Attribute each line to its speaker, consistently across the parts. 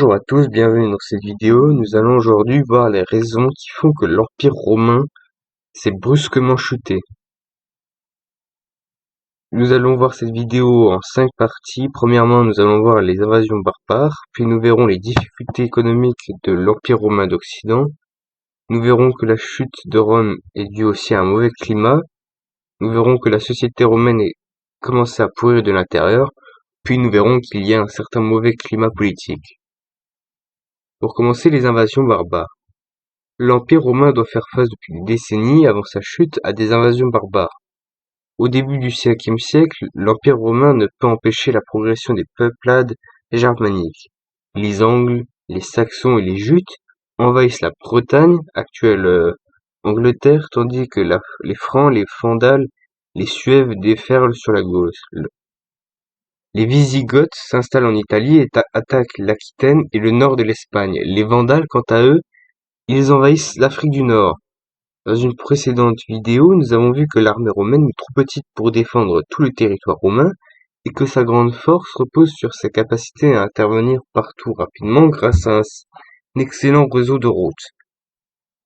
Speaker 1: Bonjour à tous, bienvenue dans cette vidéo. Nous allons aujourd'hui voir les raisons qui font que l'Empire romain s'est brusquement chuté. Nous allons voir cette vidéo en 5 parties. Premièrement, nous allons voir les invasions barbares, puis nous verrons les difficultés économiques de l'Empire romain d'Occident. Nous verrons que la chute de Rome est due aussi à un mauvais climat. Nous verrons que la société romaine est commencé à pourrir de l'intérieur, puis nous verrons qu'il y a un certain mauvais climat politique. Pour commencer, les invasions barbares. L'Empire romain doit faire face depuis des décennies avant sa chute à des invasions barbares. Au début du 5e siècle, l'Empire romain ne peut empêcher la progression des peuplades germaniques. Les Angles, les Saxons et les Jutes envahissent la Bretagne, actuelle Angleterre, tandis que les Francs, les Vandales, les Suèves déferlent sur la Gaule. Les Wisigoths s'installent en Italie et attaquent l'Aquitaine et le nord de l'Espagne. Les Vandales, quant à eux, ils envahissent l'Afrique du Nord. Dans une précédente vidéo, nous avons vu que l'armée romaine est trop petite pour défendre tout le territoire romain et que sa grande force repose sur sa capacité à intervenir partout rapidement grâce à un excellent réseau de routes.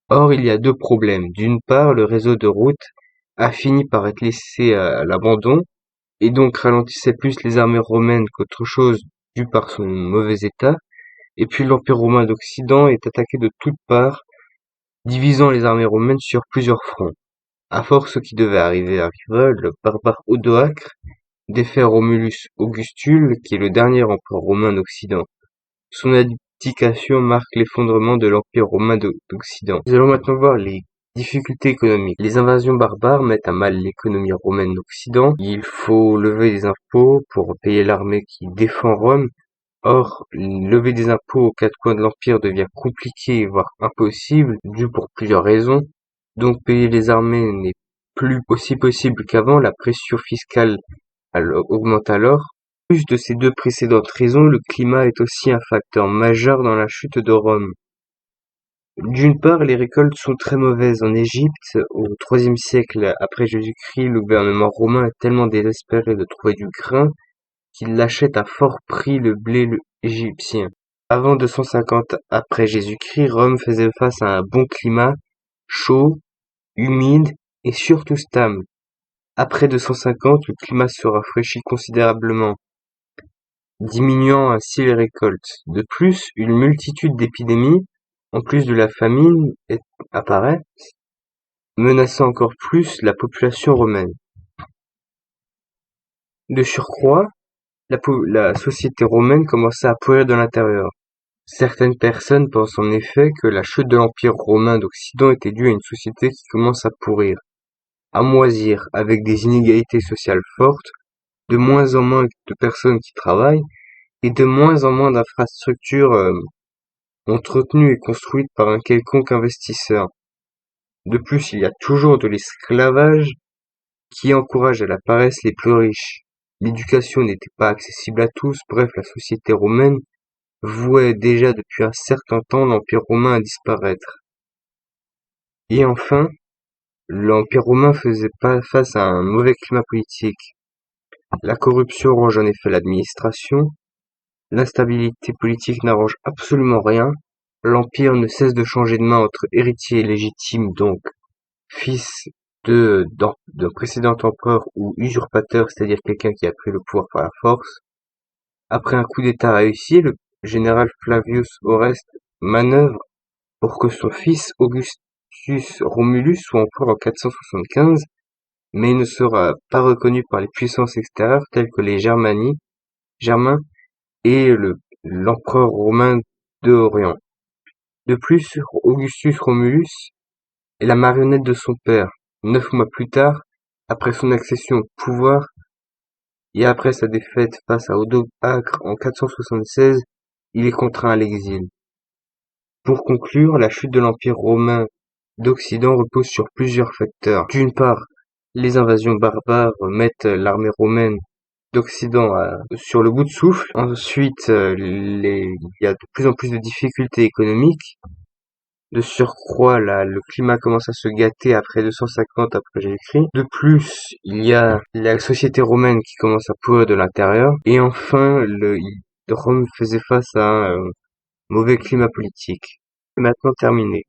Speaker 1: Or, il y a deux problèmes. D'une part, le réseau de routes a fini par être laissé à l'abandon et donc ralentissait plus les armées romaines qu'autre chose dû par son mauvais état. Et puis l'Empire romain d'Occident est attaqué de toutes parts, divisant les armées romaines sur plusieurs fronts. À force, ce qui devait arriver arriva, le barbare Odoacre défait Romulus Augustule, qui est le dernier empereur romain d'Occident. Son abdication marque l'effondrement de l'Empire romain d'Occident. Nous allons maintenant voir les difficultés économiques. Les invasions barbares mettent à mal l'économie romaine d'Occident. Il faut lever des impôts pour payer l'armée qui défend Rome. Or, lever des impôts aux quatre coins de l'Empire devient compliqué, voire impossible, dû pour plusieurs raisons. Donc payer les armées n'est plus aussi possible qu'avant, la pression fiscale augmente alors. En plus de ces deux précédentes raisons, le climat est aussi un facteur majeur dans la chute de Rome. D'une part, les récoltes sont très mauvaises en Égypte. Au IIIe siècle après Jésus-Christ, le gouvernement romain est tellement désespéré de trouver du grain qu'il achète à fort prix le blé égyptien. Avant 250 après Jésus-Christ, Rome faisait face à un bon climat, chaud, humide et surtout stable. Après 250, le climat se rafraîchit considérablement, diminuant ainsi les récoltes. De plus, une multitude d'épidémies, en plus de la famine, apparaît, menaçant encore plus la population romaine. De surcroît, la société romaine commençait à pourrir de l'intérieur. Certaines personnes pensent en effet que la chute de l'Empire romain d'Occident était due à une société qui commence à pourrir, à moisir, avec des inégalités sociales fortes, de moins en moins de personnes qui travaillent, et de moins en moins d'infrastructures entretenues et construites par un quelconque investisseur. De plus, il y a toujours de l'esclavage qui encourage à la paresse les plus riches. L'éducation n'était pas accessible à tous, bref, la société romaine vouait déjà depuis un certain temps l'Empire romain à disparaître. Et enfin, l'Empire romain faisait pas face à un mauvais climat politique. La corruption ronge en effet l'administration, l'instabilité politique n'arrange absolument rien, l'Empire ne cesse de changer de main entre héritier légitime, donc fils d'un précédent empereur ou usurpateur, c'est-à-dire quelqu'un qui a pris le pouvoir par la force. Après un coup d'État réussi, le général Flavius Oreste manœuvre pour que son fils Augustus Romulus soit empereur en 475, mais il ne sera pas reconnu par les puissances extérieures telles que les Germains et l'empereur romain de Orient. De plus, Augustus Romulus est la marionnette de son père. 9 mois plus tard, après son accession au pouvoir et après sa défaite face à Odoacre en 476, il est contraint à l'exil. Pour conclure, la chute de l'Empire romain d'Occident repose sur plusieurs facteurs. D'une part, les invasions barbares mettent l'armée romaine d'Occident sur le bout de souffle. Ensuite, il y a de plus en plus de difficultés économiques. De surcroît, le climat commence à se gâter après 250 après Jésus-Christ. De plus, il y a la société romaine qui commence à pourrir de l'intérieur. Et enfin, Rome faisait face à Mauvais climat politique. C'est maintenant terminé.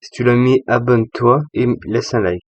Speaker 1: Si tu l'as aimé, abonne-toi et laisse un like.